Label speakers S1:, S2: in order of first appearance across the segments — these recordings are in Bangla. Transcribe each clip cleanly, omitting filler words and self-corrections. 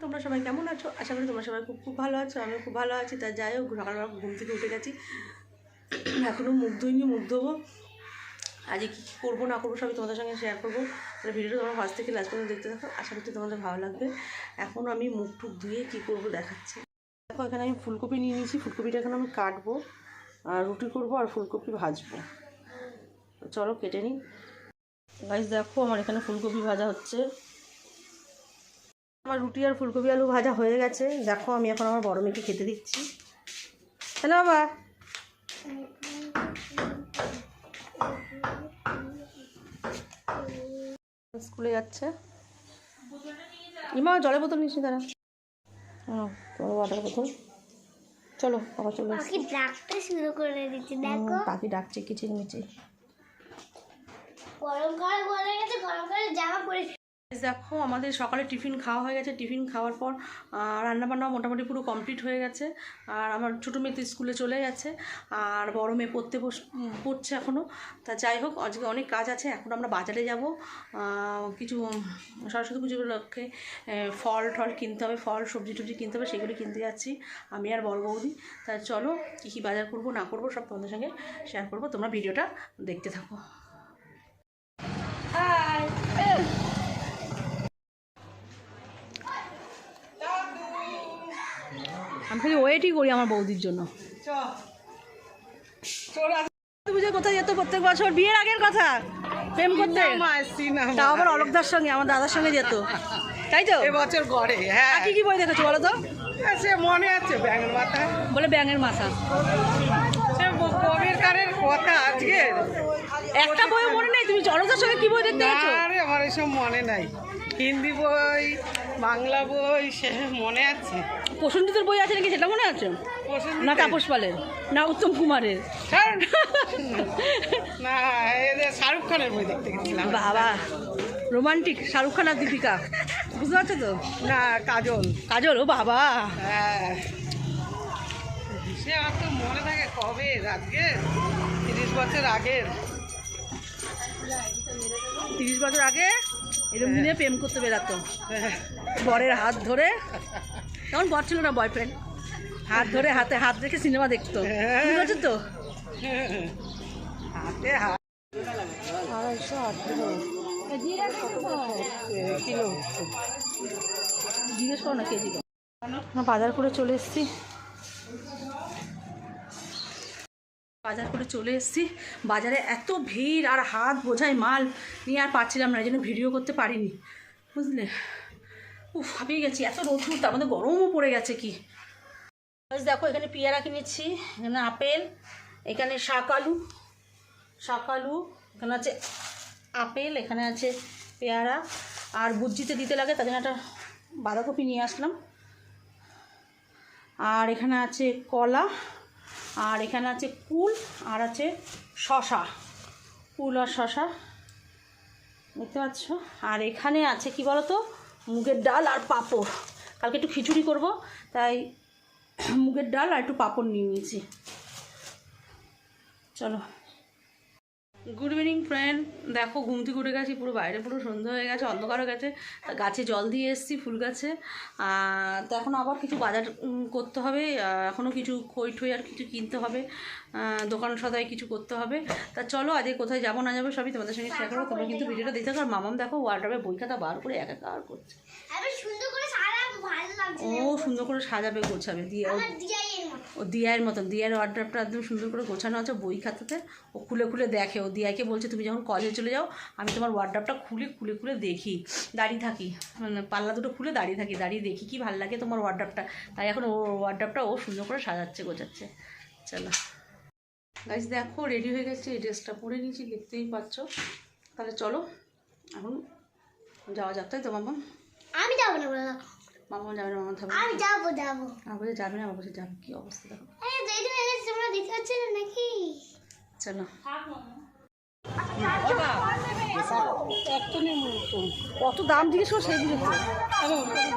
S1: তোমরা সবাই কেমন আছো? আশা করি তোমরা সবাই খুব ভালো আছো। আমিও খুব ভালো আছি। তাই যাই হোক, সকালবেলা ঘুম থেকে উঠে গেছি, এখনও মুখ ধুইনি, মুখ ধোবো। আজকে কী করবো না করবো সবই তোমাদের সঙ্গে শেয়ার করবো। ভিডিওটা তোমরা ফার্স্ট থেকে লাস্ট পর্যন্ত দেখতে থাকো, আশা করছি তোমাদের ভালো লাগবে। এখন আমি মুখ টুক ধুয়ে কী করবো দেখাচ্ছি। দেখো এখানে আমি ফুলকপি নিয়ে নিয়েছি, ফুলকপিটা এখন আমি কাটবো আর রুটি করবো আর ফুলকপি ভাজবো। চলো কেটে নিই। গাইস দেখো আমার এখানে ফুলকপি ভাজা হচ্ছে, আমার রুটি আর ফুলকপি আলু ভাজা হয়ে গেছে। দেখো আমি এখন আমার বড় মেয়েকে খেতে দিচ্ছি। হ্যালো বাবা, স্কুলে যাচ্ছে। ইমা জলের বোতল নিচ্ছি তারা। তোমার ওয়াটার বোতল। চলো বাবা চলো।
S2: পাখি ডাকতে শুরু করে দিচ্ছে, দেখো
S1: পাখি ডাকছে কিচিরমিচির।
S2: গরমকাল বলে গেছে, গরমকালে জামা পরে।
S1: দেখো আমাদের সকালে টিফিন খাওয়া হয়ে গেছে। টিফিন খাওয়ার পর রান্নাবান্নাও মোটামুটি পুরো কমপ্লিট হয়ে গেছে। আর আমার ছোটো মেয়ে তো স্কুলে চলে গেছে, আর বড় মেয়ে পড়ছে এখনও। তা যাই হোক, আজকে অনেক কাজ আছে। এখন আমরা বাজারে যাব, কিছু সরস্বতী পুজোর লক্ষ্যে ফল টল কিনতে হবে, ফল সবজি টবজি কিনতে হবে, সেগুলি কিনতে যাচ্ছি আমি আর বড় বৌদি। তা চলো কী কী বাজার করবো না করবো সব তোমাদের সঙ্গে শেয়ার করবো, তোমরা ভিডিওটা দেখতে থাকো। আমি খালি ওয়েটই করি আমার বৌদির জন্য। পুজো কোথায় যেত প্রত্যেক বছর? বিয়ের আগের কথা, প্রেম করতে। তাও আবার অলোকদার সঙ্গে, আমার দাদার সঙ্গে যেত, তাই তো?
S3: এবছর ঘরে। হ্যাঁ,
S1: কি কি বই দেখেছো বলো তো?
S3: সে মনে আছে ব্যাঙের মাথা,
S1: বলে ব্যাঙের মাথা।
S3: সে কবির কারের কথা। আজকে
S1: একটা বই মনে নেই? তুমি অলোকদার সঙ্গে কি বই দেখতে গেছো?
S3: আরে আমার এসব মনে নাই। হিন্দি বই, বাংলা বই সে মনে আছে।
S1: প্রসেনজিতের বই আছে নাকি সেটা মনে আছে? না তাপস পালের, না উত্তম কুমারের,
S3: না শাহরুখ খানের বই দেখতে গেছিলাম।
S1: বাবা রোমান্টিক, শাহরুখ খান আর দীপিকা, বুঝতে পারছো তো?
S3: না কাজল।
S1: কাজল, ও বাবা।
S3: হ্যাঁ, সে আমার তো মনে থাকে কবে, আজকে 30 বছর আগের।
S1: 30 বছর আগে এরকম দিনে প্রেম করতে বেরাতো, বরের হাত ধরে। তখন বর ছিল না, বয়ফ্রেন্ড। হাত ধরে হাতে হাত রেখে সিনেমা দেখতো, বুঝতে তো?
S3: হাতে হাত।
S1: 250 কিলো জিজ্ঞেস করো না কেজি। বাজার করে চলে এসেছি, বাজারে এত ভিড় আর হাত বোঝাই মাল নিয়ে আর পারছিলাম না, এই জন্য ভিডিও করতে পারিনি, বুঝলে। হাঁপিয়ে গেছি, এত রোদ্দুর, তার মধ্যে গরমও পড়ে গেছে কি। দেখো এখানে পেয়ারা কিনেছি, এখানে আপেল, এখানে শাকালু, এখানে আছে আপেল, এখানে আছে পেয়ারা, আর বুজ্জিতে দিতে লাগে তার জন্য একটা বাঁধাকপি নিয়ে আসলাম। আর এখানে আছে কলা, আর এখানে আছে কুল, আর আছে শশা, কুল আর শশা, দেখতে পাচ্ছ। আর এখানে আছে কি বলো তো, মুগের ডাল আর পাঁপড়। কালকে একটু খিচুড়ি করব, তাই মুগের ডাল আর একটু পাঁপড় নিয়ে নিয়েছি। চলো, গুড ইভিনিং ফ্রেন্ড। দেখো ঘুম থেকে উঠে গেছি, পুরো বাইরে পুরো সন্ধ্যা হয়ে গেছে, অন্ধকার হয়ে গেছে। গাছে জল দিয়ে এসেছি, ফুল গাছে। তো এখন আবার কিছু বাজার করতে হবে, এখনও কিছু খই ঠই আর কিছু কিনতে হবে, দোকান সদাই কিছু করতে হবে। তা চলো আজকে কোথায় যাবো না যাবো সবই তোমাদের সঙ্গে শেয়ার করবো, তোমরা কিন্তু ভিডিওটা দেখতে থাকো। আর মামাম দেখো ওয়ার্ডরোবে বই খাতা বার করে একাকার করছে। ও সুন্দর করে সাজাবে, গোছাবে, দিয়ে ও দিয়ার মতন, দিয়ার ওয়ার্ডরোবটা একদম সুন্দর করে গোছানো আছে বই খাতাতে। ও খুলে খুলে দেখে, ও দিয়াকে বলছে তুমি যখন কলেজে চলে যাও আমি তোমার ওয়ার্ডরোবটা খুলে দেখি, দাঁড়িয়ে থাকি, মানে পাল্লা দুটো খুলে দাঁড়িয়ে থাকি, দাঁড়িয়ে দেখি কি ভালো লাগে তোমার ওয়ার্ডরোবটা। তাই এখন ও ওয়ার্ডরোবটা ও সুন্দর করে সাজাচ্ছে, গোছাচ্ছে। চলো গাইস দেখো রেডি হয়ে গেছে, এই ড্রেসটা পরে নিয়েছি, দেখতেই পাচ্ছ। তাহলে চলো এখন যাওয়া যাক, তাই তো মামা?
S2: আমি যাবো না বলো,
S1: মামা যাবে না, মামা থাকবে।
S2: আমি যাবো।
S1: আমার বলছে যাবে না, আমার বলছে যাবে। কি অবস্থা দেখো।
S2: দেরি হয়ে গেছে, তোমরা দিতে পারছো না নাকি?
S1: চলো কত দাম জিজ্ঞেস করো, সেই বুঝেছো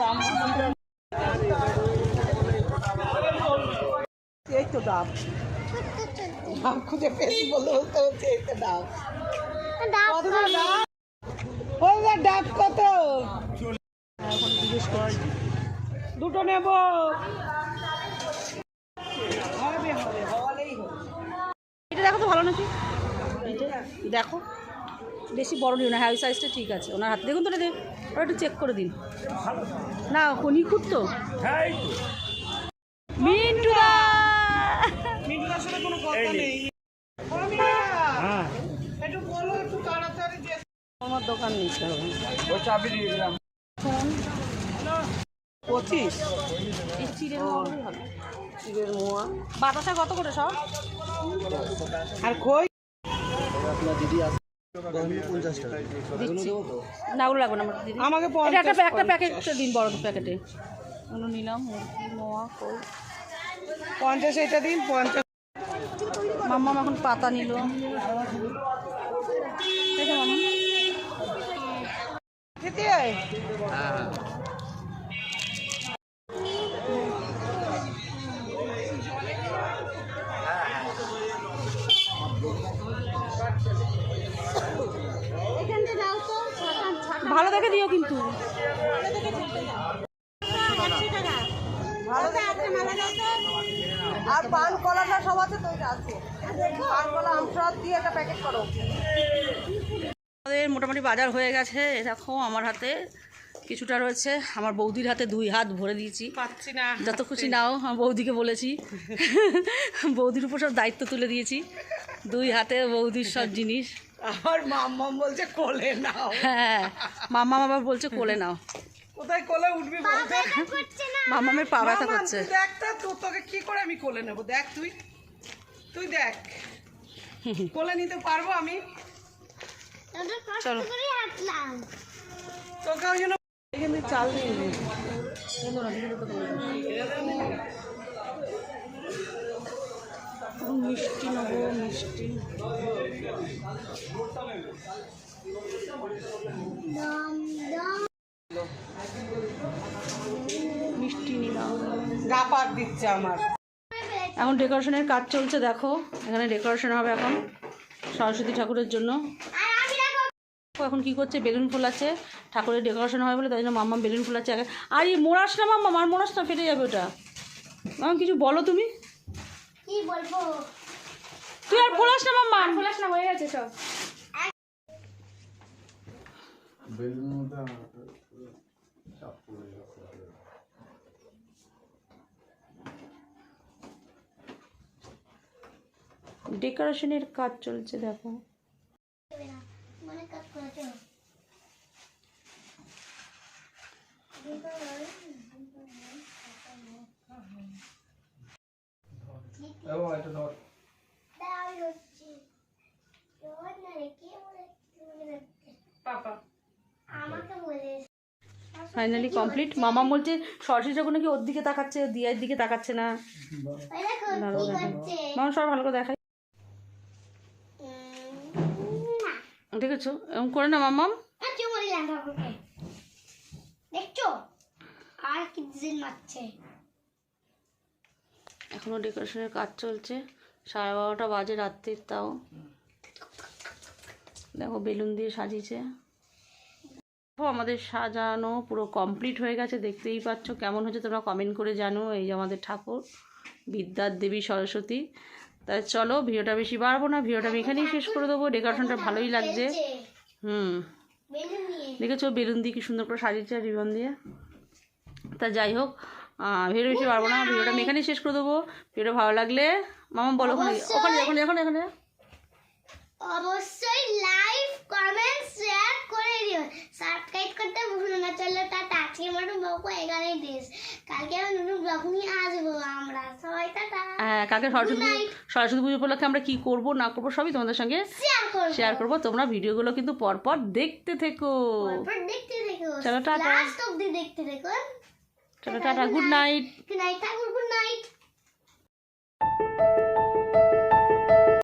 S1: দাম। এই তো দাম,
S3: দাম খুঁজে পেয়েছি বলতে হচ্ছে এই তো দাম। ডাব কত?
S1: এখন জিজ্ঞেস কর
S3: দুটো নেব। হবে হবে, হওয়ালেই হবে।
S1: এটা দেখো তো ভালো নাকি, এটা দেখো বেশি বড় নিও না, হ্যাঁ ওই সাইজটা ঠিক আছে। ওনার হাতে দেখুন তো, ওটা ওটা একটু চেক করে দিন না, নিখুঁত তো। মিন্টুদা,
S3: মিঠুদার সাথে কোনো কথা নেই। ও মিঠুদা, একটু বলো, একটু তাড়াতাড়ি যে
S1: আমার দোকান নিতে হবে।
S4: ওই চাবি দিয়ে দিলাম।
S3: 25
S1: এই চিড়ের মোয়াগুলোই ভালো।
S3: চিড়ের মোয়া
S1: বাতাসা কত করে সব?
S3: আর খই।
S4: আপনার দিদি আসবে 50 টাকা।
S1: দিচ্ছি না, ওগুলো লাগবে না আমার দিদি।
S3: আমাকে
S1: এটা একটা
S3: 50
S1: একটা প্যাকেট দিন, বড় প্যাকেটে। ওগুলো নিলাম, মুরগি মোয়া কই।
S3: 50 এটা দিন, 50।
S1: মাম্মা এখন পাতা নিল। দেখো মাম্মা,
S3: দিদি
S2: এখানটা দাও তো,
S1: ভালো দেখে দিও কিন্তু।
S2: 100 টাকা।
S3: ভালো
S2: একটা মালা দাও তো।
S3: আর পান কলাটা সব আছে তো, এটা আছে পান কলা আমসত্ব দিয়ে একটা প্যাকেট করো।
S1: আমাদের মোটামুটি বাজার হয়ে গেছে। এ দেখো আমার হাতে কিছুটা রয়েছে, আমার বৌদির হাতে 2 হাত ভরে দিয়েছি।
S3: পাচ্ছি না,
S1: যত খুশি নাও, আমার বৌদিকে বলেছি, বৌদির উপর সব দায়িত্ব তুলে দিয়েছি। 2 হাতে বৌদির সব জিনিস।
S3: আমার মাম্মাম বলছে কোলে নাও।
S1: হ্যাঁ, মাম্মা আবার বলছে কোলে নাও।
S3: কোথায় কোলে উঠবি বলতে?
S2: করছে না।
S1: মাম্মামের পা ব্যথা
S3: মাম্মাম,
S1: করছে।
S3: তুই দেখ তো, তোকে কি করে আমি কোলে নেব? দেখ তুই দেখ, কোলে নিতে পারবো আমি?
S2: আমরা কষ্ট
S1: চলো।
S2: করে হাঁটলাম।
S3: তোকে ওই জন্য এখানে চাল নিয়ে নে।
S1: মিষ্টি নেবো, মিষ্টি।
S2: দম দম।
S1: মিষ্টি নিলাম।
S3: গা পাক দিচ্ছে আমার।
S1: এখন ডেকোরেশনের কাজ চলছে, দেখো এখানে ডেকোরেশন হবে এখন সরস্বতী ঠাকুরের জন্য।
S2: আর আমি দেখো।
S1: এখন কি করছে, বেলুন ফুল আছে, ঠাকুরের ডেকোরেশন হবে বলে, তাই জন্য মাম্মা বেলুন ফুল আছে আগে। আর এই মোড়াস না মাম্মা, আর মোড়াস না, ফেটে যাবে ওটা। মাম্মা কিছু বলো তুমি।
S2: কি বলবো?
S1: তুই আর ফোলাস না মাম্মা, ফোলাস না, হয়ে গেছে সব। ডেকোরেশনের কাজ চলছে দেখো।
S2: মনে কাজ করেছো? দাঁড়াই হচ্ছে। কেমন না রে, কে বলে?
S3: পাপা
S2: আমাকে বলে।
S1: Finally complete. মামা বলছে সরস্বতী ঠাকুর নাকি ওর দিকে তাকাচ্ছে, দিয়ার দিকে তাকাচ্ছে না।
S2: ওই দেখো কি করছে।
S1: মামা সব ভালো করে দেখাই,
S2: না,
S1: দেখেছো এরকম করে না মাম্মাম।
S2: চুমো দিলাম ঠাকুরকে। দেখছো আর কি ডিজাইন মারছে।
S1: এখনও ডেকোরেশনের কাজ চলছে, 12:30 বাজে রাত্রির, তাও দেখো বেলুন দিয়ে সাজিয়েছে। দেখো আমাদের সাজানো পুরো কমপ্লিট হয়ে গেছে, দেখতেই পাচ্ছ কেমন হচ্ছে, তোমরা কমেন্ট করে জানো। এই যে আমাদের ঠাকুর বিদ্যার দেবী সরস্বতী। তাই চলো ভিডিওটা বেশি বাড়বো না, ভিডিওটা আমি এখানেই শেষ করে দেবো। ডেকোরেশনটা ভালোই লাগছে।
S2: বেলুন নিয়ে
S1: দেখেছো বেলুন দিয়ে কি সুন্দর করে সাজিয়েছে রিবন দিয়ে। তা যাই হোক, ভিডিও বেশি পারবো না, ভিডিওটা আমি এখানেই শেষ করে দেবো। ভিডিও ভালো লাগলে মামা বলো, ওখানে ওখানে ওখানে এখানে এখানে
S2: অবশ্যই লাইক কমেন্ট শেয়ার করে দিও, সাবস্ক্রাইব করতে ভুলো না। চলো টাটা, আজকে মতো ব্লগ এখানেই শেষ। কালকে আমি নতুন ব্লগ নিয়ে আসবো আমরা সবাই। টাটা।
S1: হ্যাঁ, কালকে সরস্বতী পুজো উপলক্ষে আমরা কি করব না করবো সবই তোমাদের সঙ্গে শেয়ার করবো। তোমরা ভিডিওগুলো কিন্তু পরপর দেখতে থেকো।
S2: দেখতে থেকো,
S1: চলো টাটা,
S2: লাস্ট অবধি দেখতে থেকো।
S1: চলো tata, good night.
S2: Good night Thakur, good night.